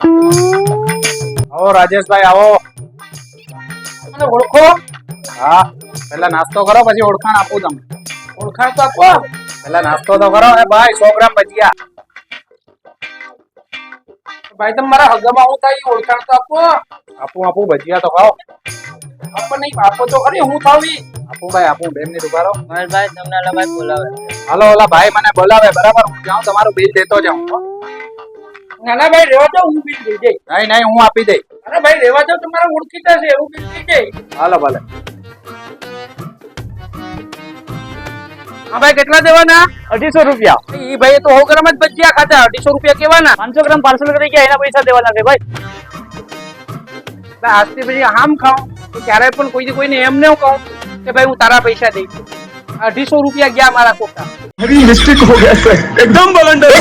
આવો રાજેશભાઈ આવો. મને ઓળખો? હા, પેલા નાસ્તો કરો પછી ઓળખાણ આપું તમને. ઓળખાણ તો આપો. પેલા નાસ્તો તો કરો. એ ભાઈ 100 ગ્રામ ભજીયા. ભાઈ તમે મારા હગામાં હું થાય ઓળખાણ તો આપો. આપું ભજીયા તો ખાઓ. આપો નહીં આપો તો ખરી હું થાવી. આપું 2 મિનિટ ઉભા રહો. ભાઈ તમને ભાઈ બોલાવે. હાલો ઓલા ભાઈ મને બોલાવે બરાબર. હું જાઉં તમારું બિલ દેતો જાઉં. નાના ભાઈ રેવા દો હું બિલ દઈ જઈ. નહીં હું આપી દઈ. અરે ભાઈ રેવા દો તમારા ઓળખીતા છે એવું બિલ દઈ જઈ. હાલો ભલે. હા ભાઈ કેટલા દેવાના? 250 રૂપિયા. ઈ ભાઈ તો 100 ગ્રામ જ ભજીયા ખાધા 250 રૂપિયા કેવાના? 500 ગ્રામ પાર્સલ કરી ગયા એના પૈસા દેવાના છે ભાઈ. આજથી પછી આમ ખાઉં તો ક્યારેય પણ કોઈને એમ ન કહું કે ભાઈ હું તારા પૈસા દઈશ. 250 રૂપિયા ગયા મારા ખોટા. अभी मिस्टेक हो गया सर एकदम बलंडर